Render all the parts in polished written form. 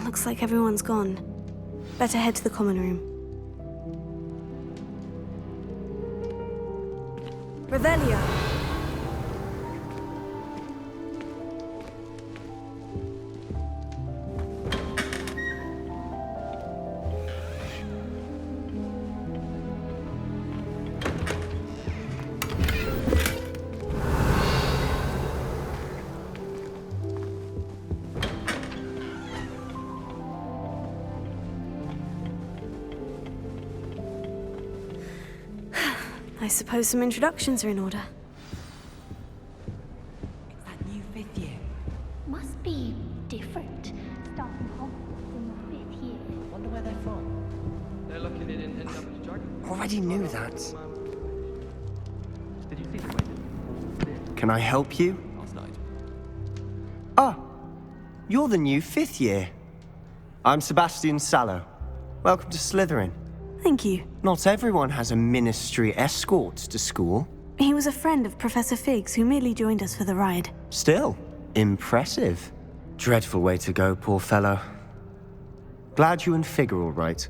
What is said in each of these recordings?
Looks like everyone's gone. Better head to the common room. Revelio! I suppose some introductions are in order. It's that new 5th year. Must be different. Starting Hogwarts in the 5th year. Wonder where they're from. They're lucky they didn't end up as dragons. Already knew that. Did you see the way they Can I help you? last night? Ah, you're the new 5th year. I'm Sebastian Sallow. Welcome to Slytherin. Thank you. Not everyone has a ministry escort to school. He was a friend of Professor Fig's who merely joined us for the ride. Still, impressive. Dreadful way to go, poor fellow. Glad you and Fig are all right.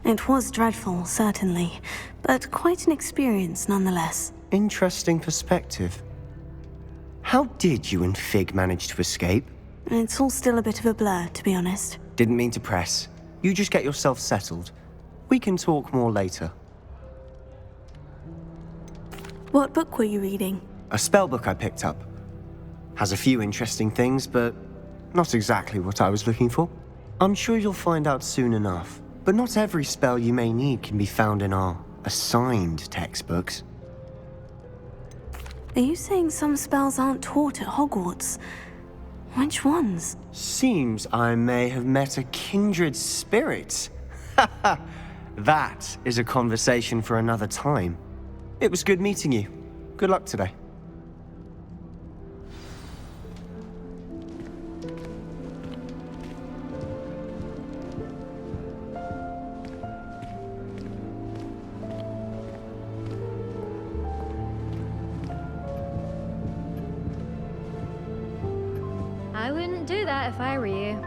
It was dreadful, certainly, but quite an experience nonetheless. Interesting perspective. How did you and Fig manage to escape? It's all still a bit of a blur, to be honest. Didn't mean to press. You just get yourself settled. We can talk more later. What book were you reading? A spellbook I picked up. Has a few interesting things, but not exactly what I was looking for. I'm sure you'll find out soon enough. But not every spell you may need can be found in our assigned textbooks. Are you saying some spells aren't taught at Hogwarts? Which ones? Seems I may have met a kindred spirit. That is a conversation for another time. It was good meeting you. Good luck today. I wouldn't do that if I were you.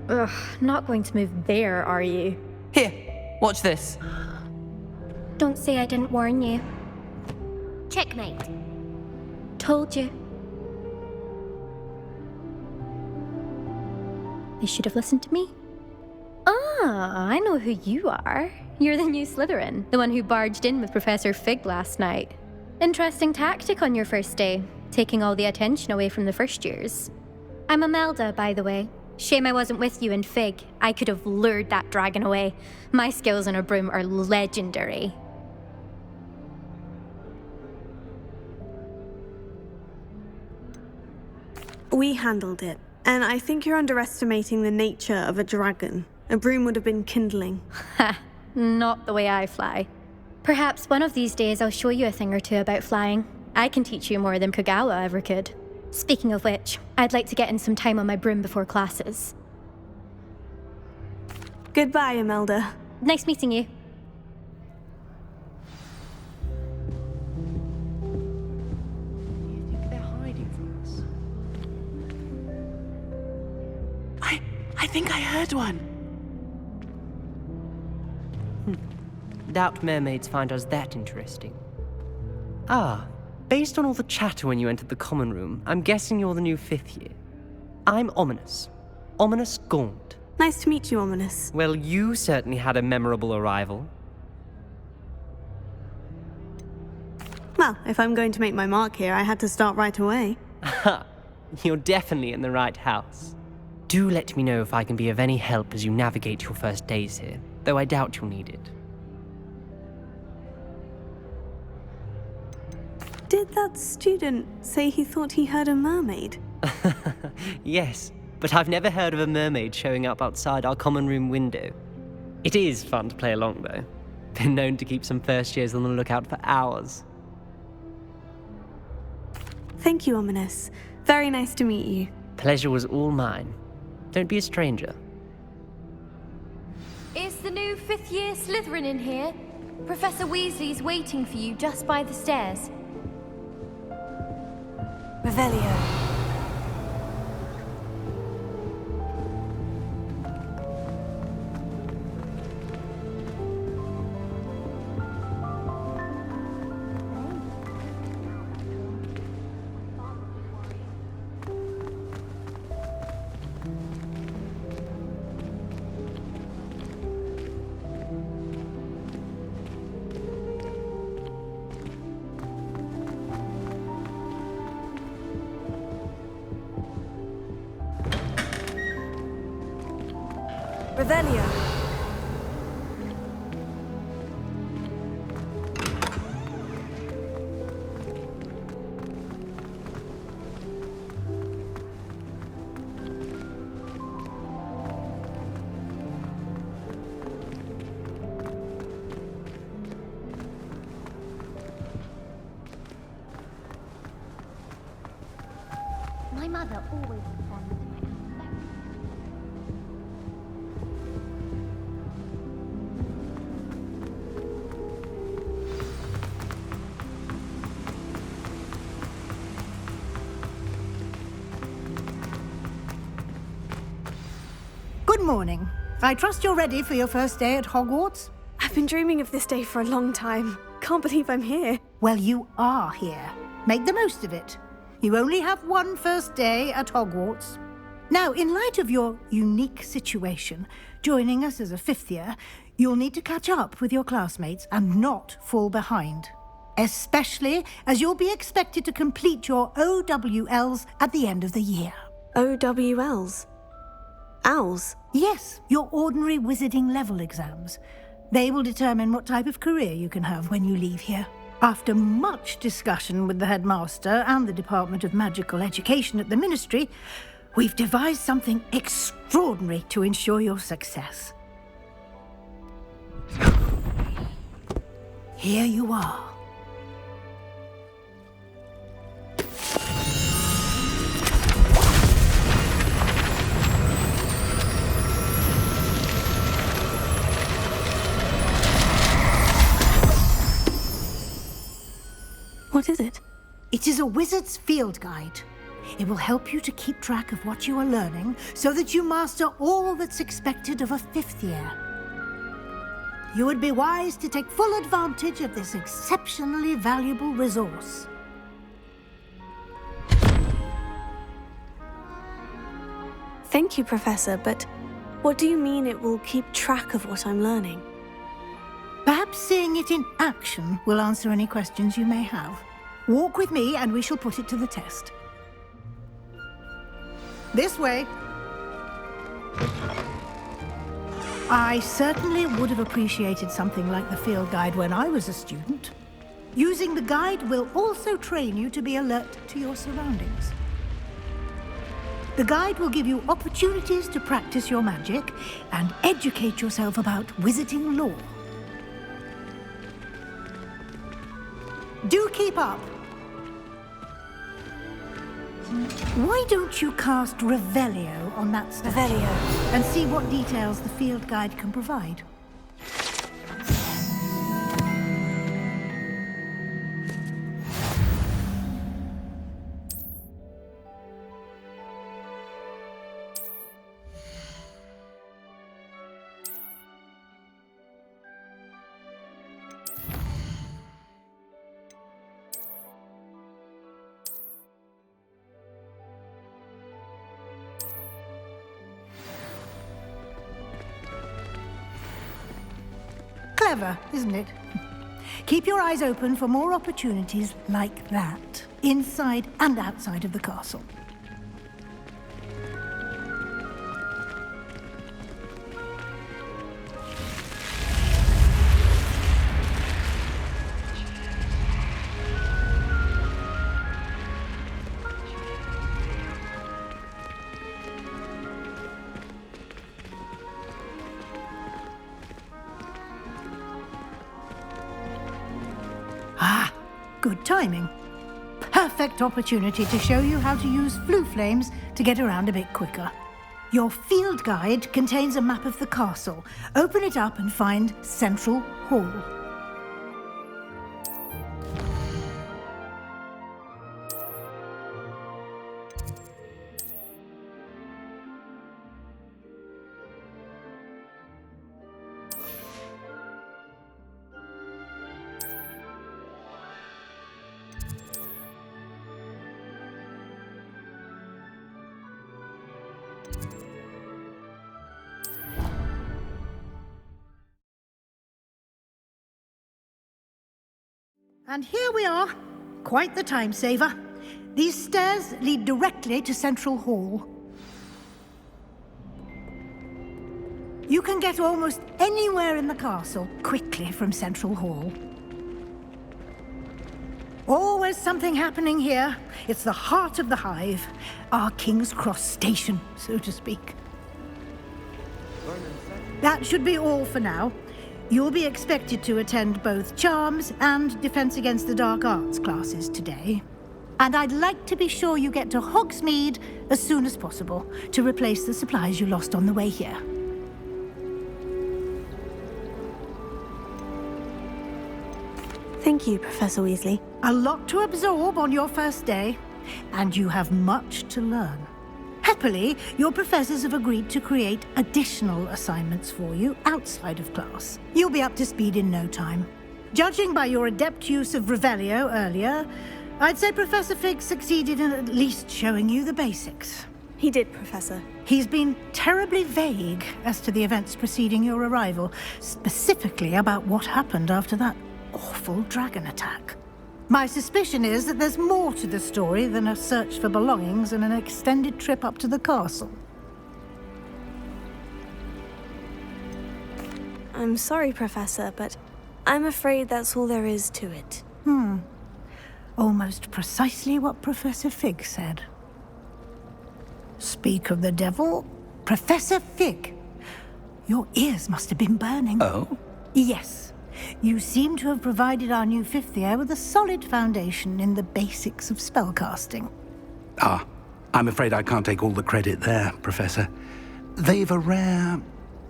Ugh, not going to move there, are you? Here, watch this. Don't say I didn't warn you. Checkmate. Told you. You should have listened to me. Ah, I know who you are. You're the new Slytherin, the one who barged in with Professor Fig last night. Interesting tactic on your first day, taking all the attention away from the first years. I'm Imelda, by the way. Shame I wasn't with you in Fig. I could have lured that dragon away. My skills on a broom are legendary. We handled it, and I think you're underestimating the nature of a dragon. A broom would have been kindling. Ha, not the way I fly. Perhaps one of these days I'll show you a thing or two about flying. I can teach you more than Kagawa ever could. Speaking of which, I'd like to get in some time on my broom before classes. Goodbye, Imelda. Nice meeting you. Do you think they're hiding from us? I think I heard one. Doubt mermaids find us that interesting. Ah, based on all the chatter when you entered the common room, I'm guessing you're the new 5th year. I'm Ominous. Ominous Gaunt. Nice to meet you, Ominous. Well, you certainly had a memorable arrival. Well, if I'm going to make my mark here, I had to start right away. Ha! You're definitely in the right house. Do let me know if I can be of any help as you navigate your first days here, though I doubt you'll need it. Did that student say he thought he heard a mermaid? Yes, but I've never heard of a mermaid showing up outside our common room window. It is fun to play along, though. Been known to keep some first years on the lookout for hours. Thank you, Ominous. Very nice to meet you. Pleasure was all mine. Don't be a stranger. Is the new 5th year Slytherin in here? Professor Weasley's waiting for you just by the stairs. Revelio. Revelio. My mother always responded to my Good morning. I trust you're ready for your first day at Hogwarts? I've been dreaming of this day for a long time. Can't believe I'm here. Well, you are here. Make the most of it. You only have one first day at Hogwarts. Now, in light of your unique situation, joining us as a fifth year, you'll need to catch up with your classmates and not fall behind. Especially as you'll be expected to complete your OWLs at the end of the year. OWLs? Owls? Yes, your ordinary wizarding level exams. They will determine what type of career you can have when you leave here. After much discussion with the headmaster and the Department of Magical Education at the Ministry, we've devised something extraordinary to ensure your success. Here you are. What is it? It is a wizard's field guide. It will help you to keep track of what you are learning so that you master all that's expected of a fifth year. You would be wise to take full advantage of this exceptionally valuable resource. Thank you, Professor, but what do you mean it will keep track of what I'm learning? Perhaps seeing it in action will answer any questions you may have. Walk with me and we shall put it to the test. This way. I certainly would have appreciated something like the field guide when I was a student. Using the guide will also train you to be alert to your surroundings. The guide will give you opportunities to practice your magic and educate yourself about wizarding lore. Do keep up. Why don't you cast Revelio on that statue? Revelio. And see what details the field guide can provide. Clever, isn't it? Keep your eyes open for more opportunities like that, inside and outside of the castle. Good timing. Perfect opportunity to show you how to use flue flames to get around a bit quicker. Your field guide contains a map of the castle. Open it up and find Central Hall. And here we are. Quite the time saver. These stairs lead directly to Central Hall. You can get almost anywhere in the castle quickly from Central Hall. Always something happening here. It's the heart of the hive. Our King's Cross station, so to speak. That should be all for now. You'll be expected to attend both Charms and Defense Against the Dark Arts classes today. And I'd like to be sure you get to Hogsmeade as soon as possible to replace the supplies you lost on the way here. Thank you, Professor Weasley. A lot to absorb on your first day, and you have much to learn. Happily, your professors have agreed to create additional assignments for you outside of class. You'll be up to speed in no time. Judging by your adept use of Revelio earlier, I'd say Professor Fig succeeded in at least showing you the basics. He did, Professor. He's been terribly vague as to the events preceding your arrival, specifically about what happened after that awful dragon attack. My suspicion is that there's more to the story than a search for belongings and an extended trip up to the castle. I'm sorry, Professor, but I'm afraid that's all there is to it. Almost precisely what Professor Fig said. Speak of the devil, Professor Fig. Your ears must have been burning. Oh? Yes. You seem to have provided our new fifth year with a solid foundation in the basics of spellcasting. Ah, I'm afraid I can't take all the credit there, Professor. They've a rare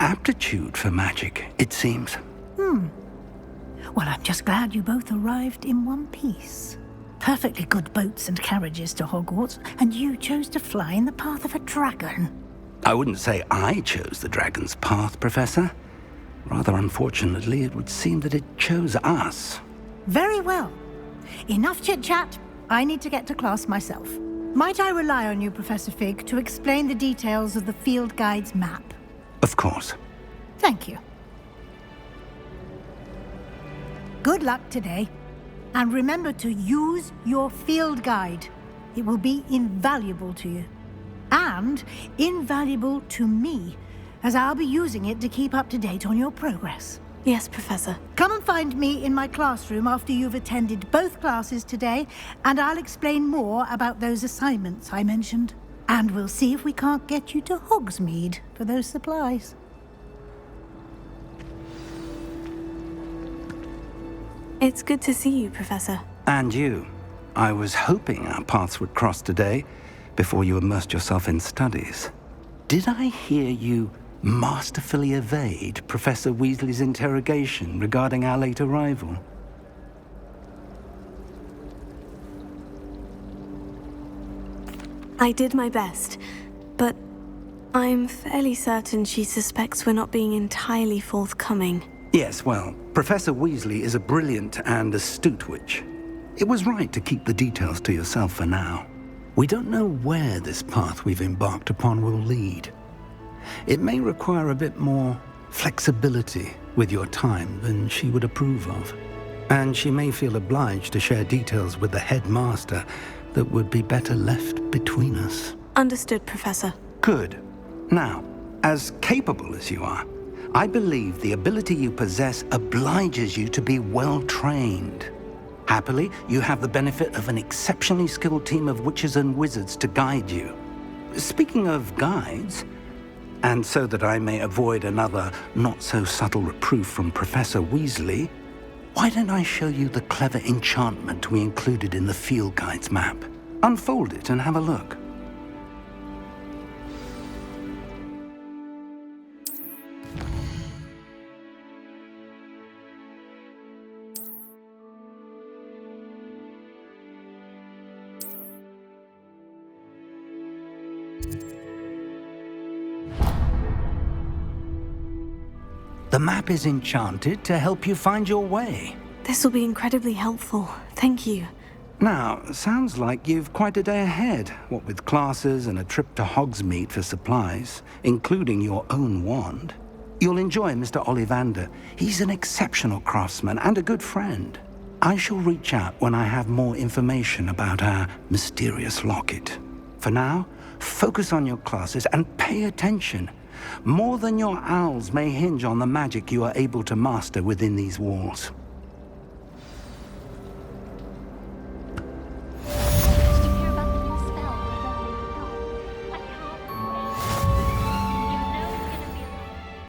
aptitude for magic, it seems. Well, I'm just glad you both arrived in one piece. Perfectly good boats and carriages to Hogwarts, and you chose to fly in the path of a dragon. I wouldn't say I chose the dragon's path, Professor. Rather unfortunately, it would seem that it chose us. Very well. Enough chit-chat. I need to get to class myself. Might I rely on you, Professor Fig, to explain the details of the field guide's map? Of course. Thank you. Good luck today. And remember to use your field guide. It will be invaluable to you. And invaluable to me, as I'll be using it to keep up to date on your progress. Yes, Professor. Come and find me in my classroom after you've attended both classes today, and I'll explain more about those assignments I mentioned. And we'll see if we can't get you to Hogsmeade for those supplies. It's good to see you, Professor. And you. I was hoping our paths would cross today, before you immersed yourself in studies. Did I hear you masterfully evade Professor Weasley's interrogation regarding our late arrival? I did my best, but I'm fairly certain she suspects we're not being entirely forthcoming. Yes, well, Professor Weasley is a brilliant and astute witch. It was right to keep the details to yourself for now. We don't know where this path we've embarked upon will lead. It may require a bit more flexibility with your time than she would approve of. And she may feel obliged to share details with the headmaster that would be better left between us. Understood, Professor. Good. Now, as capable as you are, I believe the ability you possess obliges you to be well trained. Happily, you have the benefit of an exceptionally skilled team of witches and wizards to guide you. Speaking of guides, and so that I may avoid another not-so-subtle reproof from Professor Weasley, why don't I show you the clever enchantment we included in the field guide's map? Unfold it and have a look. The map is enchanted to help you find your way. This will be incredibly helpful. Thank you. Now, sounds like you've quite a day ahead, what with classes and a trip to Hogsmeade for supplies, including your own wand. You'll enjoy Mr. Ollivander. He's an exceptional craftsman and a good friend. I shall reach out when I have more information about our mysterious locket. For now, focus on your classes and pay attention. More than your owls may hinge on the magic you are able to master within these walls.